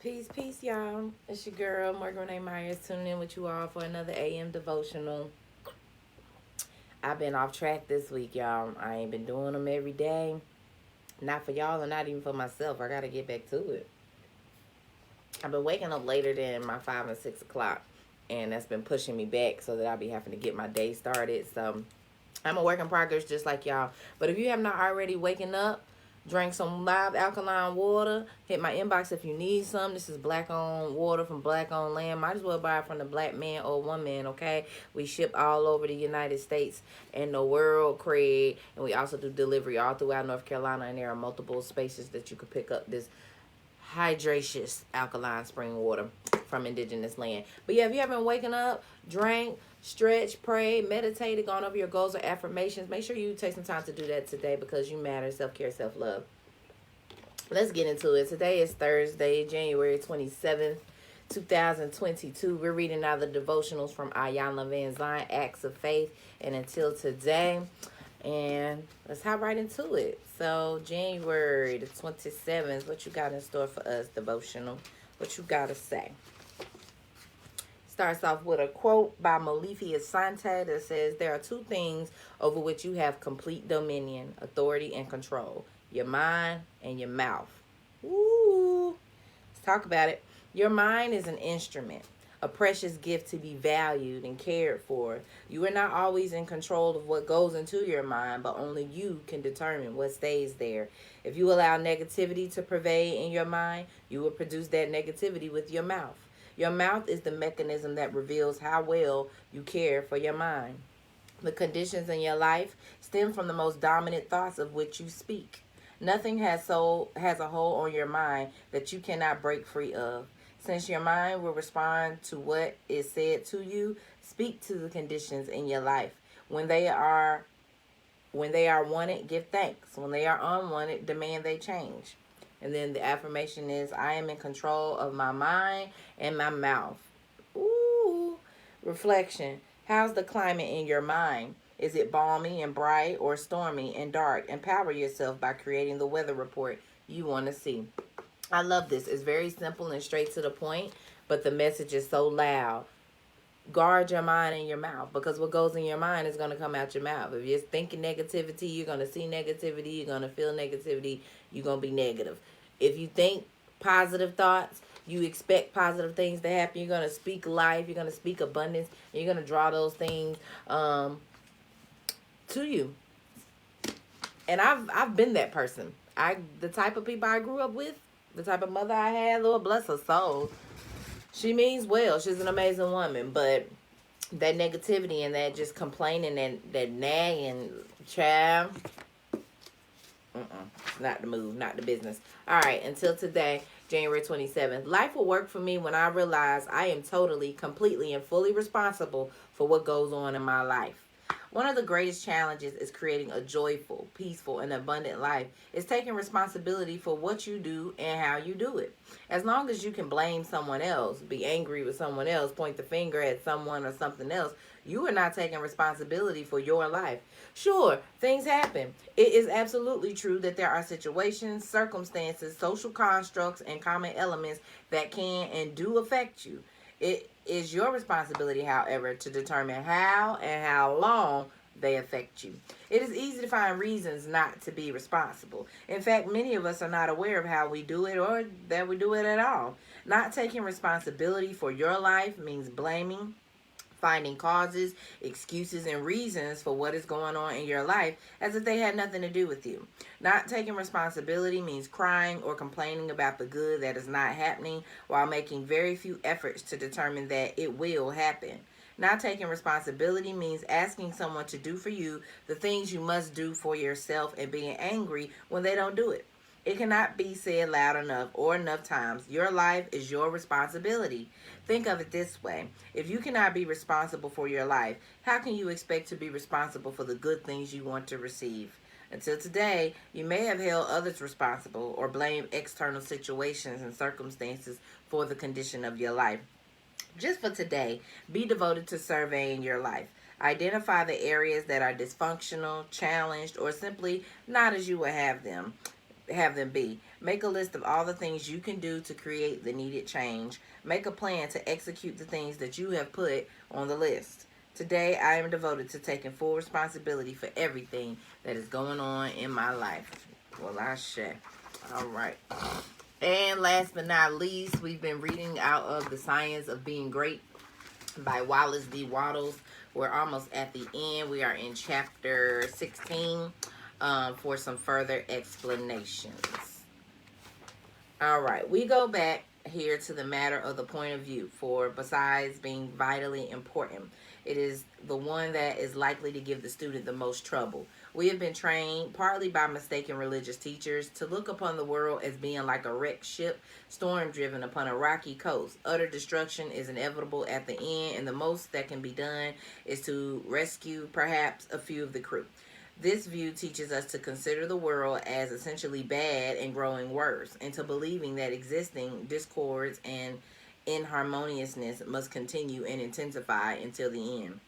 Peace, peace, y'all. It's your girl, Margaret A. Myers, tuning in with you all for another A.M Devotional. I've been off track this week, y'all. I ain't been doing them every day. Not for y'all and not even for myself. I got to get back to it. I've been waking up later than my 5 and 6 o'clock, and that's been pushing me back so that I'll be having to get my day started. So I'm a work in progress just like y'all. But if you have not already waken up, drink some live alkaline water. Hit my inbox if you need some. This is black owned water from black owned land. Might as well buy it from the black man or woman, okay? We ship all over the United States and the world, Craig. And we also do delivery all throughout North Carolina. And there are multiple spaces that you could pick up this hydracious alkaline spring water from indigenous land. But yeah, if you haven't waken up, drank, stretch, pray, meditated, gone over your goals or affirmations, make sure you take some time to do that today because you matter. Self-care, self-love. Let's get into it. Today is Thursday, January 27th, 2022. We're reading now the devotionals from Ayanna Van Zant, Acts of Faith, and Until Today. And let's hop right into it. So, January the 27th, what you got in store for us, devotional? What you got to say? Starts off with a quote by Malifi Asante that says, "There are two things over which you have complete dominion, authority, and control. Your mind and your mouth." Ooh. Let's talk about it. Your mind is an instrument, a precious gift to be valued and cared for. You are not always in control of what goes into your mind, but only you can determine what stays there. If you allow negativity to pervade in your mind, you will produce that negativity with your mouth. Your mouth is the mechanism that reveals how well you care for your mind. The conditions in your life stem from the most dominant thoughts of which you speak. Nothing has a hold on your mind that you cannot break free of. Since your mind will respond to what is said to you, speak to the conditions in your life. When they are wanted, give thanks. When they are unwanted, demand they change. And then the affirmation is, "I am in control of my mind and my mouth." Ooh. Reflection. How's the climate in your mind? Is it balmy and bright or stormy and dark? Empower yourself by creating the weather report you want to see. I love this. It's very simple and straight to the point, but the message is so loud. Guard your mind and your mouth, because what goes in your mind is going to come out your mouth. If you're thinking negativity, you're going to see negativity, you're going to feel negativity, you're going to be negative. If you think positive thoughts, you expect positive things to happen, you're going to speak life, you're going to speak abundance, and you're going to draw those things to you. And I've been that person. The type of people I grew up with, the type of mother I had, Lord bless her soul, she means well. She's an amazing woman. But that negativity and that just complaining and that nagging, child, not the move, not the business. All right, until today, January 27th. Life will work for me when I realize I am totally, completely, and fully responsible for what goes on in my life. One of the greatest challenges is creating a joyful, peaceful, and abundant life. It's taking responsibility for what you do and how you do it. As long as you can blame someone else, be angry with someone else, point the finger at someone or something else, you are not taking responsibility for your life. Sure, things happen. It is absolutely true that there are situations, circumstances, social constructs, and common elements that can and do affect you. It is your responsibility, however, to determine how and how long they affect you. It is easy to find reasons not to be responsible. In fact, many of us are not aware of how we do it or that we do it at all. Not taking responsibility for your life means blaming, finding causes, excuses, and reasons for what is going on in your life as if they had nothing to do with you. Not taking responsibility means crying or complaining about the good that is not happening while making very few efforts to determine that it will happen. Not taking responsibility means asking someone to do for you the things you must do for yourself and being angry when they don't do it. It cannot be said loud enough or enough times. Your life is your responsibility. Think of it this way. If you cannot be responsible for your life, how can you expect to be responsible for the good things you want to receive? Until today, you may have held others responsible or blamed external situations and circumstances for the condition of your life. Just for today, be devoted to surveying your life. Identify the areas that are dysfunctional, challenged, or simply not as you would have them. have them be. Make a list of all the things you can do to create the needed change. Make a plan to execute the things that you have put on the list. Today, I am devoted to taking full responsibility for everything that is going on in my life. Well, I share. All right. And last but not least, we've been reading out of The Science of Being Great by Wallace D. Wattles. We're almost at the end. We are in chapter 16 for some further explanations. All right, we go back here to the matter of the point of view, for besides being vitally important, it is the one that is likely to give the student the most trouble. We have been trained, partly by mistaken religious teachers, to look upon the world as being like a wrecked ship, storm-driven upon a rocky coast. Utter destruction is inevitable at the end, and the most that can be done is to rescue perhaps a few of the crew. This view teaches us to consider the world as essentially bad and growing worse, and to believing that existing discords and inharmoniousness must continue and intensify until the end.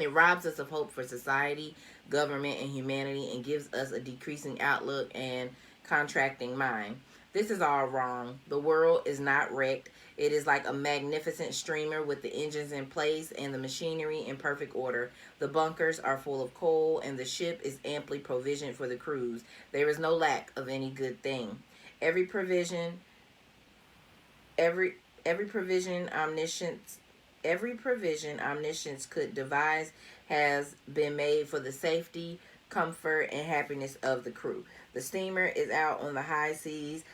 It robs us of hope for society, government, and humanity, and gives us a decreasing outlook and contracting mind. This is all wrong. The world is not wrecked. It is like a magnificent steamer with the engines in place and the machinery in perfect order. The bunkers are full of coal, and the ship is amply provisioned for the crews. There is no lack of any good thing. Every provision omniscience could devise has been made for the safety, comfort, and happiness of the crew. The steamer is out on the high seas,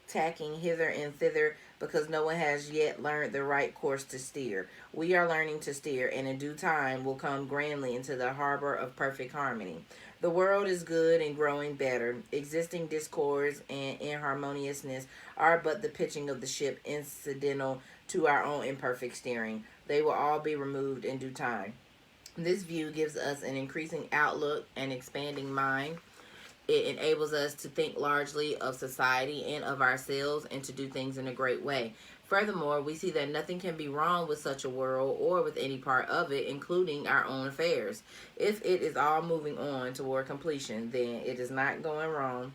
tacking hither and thither, because no one has yet learned the right course to steer. We are learning to steer, and in due time will come grandly into the harbor of perfect harmony. The world is good and growing better. Existing discords and inharmoniousness are but the pitching of the ship incidental to our own imperfect steering. They will all be removed in due time. This view gives us an increasing outlook and expanding mind. It enables us to think largely of society and of ourselves, and to do things in a great way. Furthermore, we see that nothing can be wrong with such a world or with any part of it, including our own affairs. If it is all moving on toward completion, then it is not going wrong.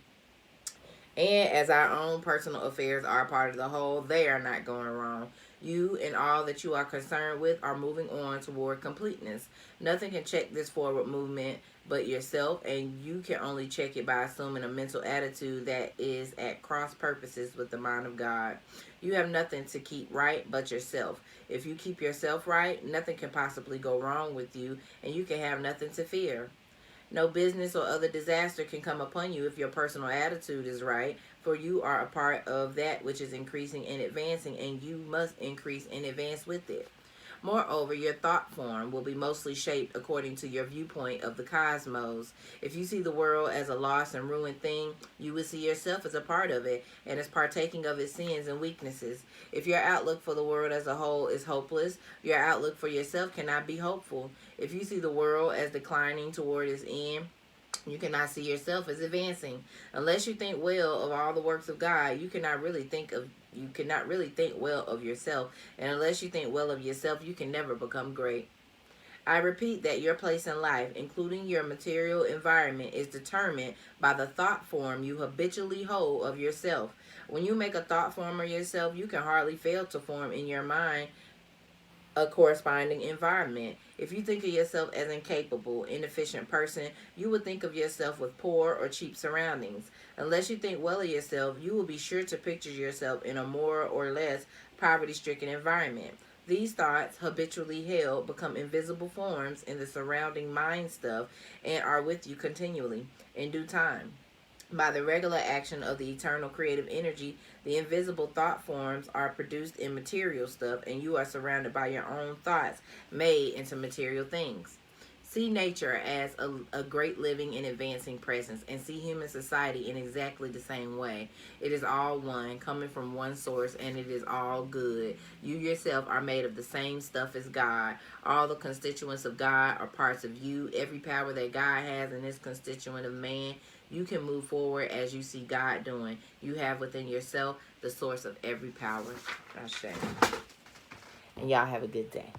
And as our own personal affairs are part of the whole, they are not going wrong. You and all that you are concerned with are moving on toward completeness. Nothing can check this forward movement but yourself, and you can only check it by assuming a mental attitude that is at cross purposes with the mind of God. You have nothing to keep right but yourself. If you keep yourself right, nothing can possibly go wrong with you, and you can have nothing to fear. No business or other disaster can come upon you if your personal attitude is right, for you are a part of that which is increasing and advancing, and you must increase and advance with it. Moreover, your thought form will be mostly shaped according to your viewpoint of the cosmos. If you see the world as a lost and ruined thing, you will see yourself as a part of it and as partaking of its sins and weaknesses. If your outlook for the world as a whole is hopeless, your outlook for yourself cannot be hopeful. If you see the world as declining toward its end, you cannot see yourself as advancing. Unless you think well of all the works of God, you cannot really think well of yourself. And unless you think well of yourself, you can never become great. I repeat that your place in life, including your material environment, is determined by the thought form you habitually hold of yourself. When you make a thought form of yourself, you can hardly fail to form in your mind a corresponding environment. If you think of yourself as incapable, inefficient person, you would think of yourself with poor or cheap surroundings. Unless you think well of yourself, you will be sure to picture yourself in a more or less poverty-stricken environment. These thoughts, habitually held, become invisible forms in the surrounding mind stuff and are with you continually. In due time, by the regular action of the eternal creative energy, the invisible thought forms are produced in material stuff, and you are surrounded by your own thoughts made into material things. See nature as a great living and advancing presence, and see human society in exactly the same way. It is all one, coming from one source, and it is all good. You yourself are made of the same stuff as God. All the constituents of God are parts of you. Every power that God has in this constituent of man, you can move forward as you see God doing. You have within yourself the source of every power. Ashe. And y'all have a good day.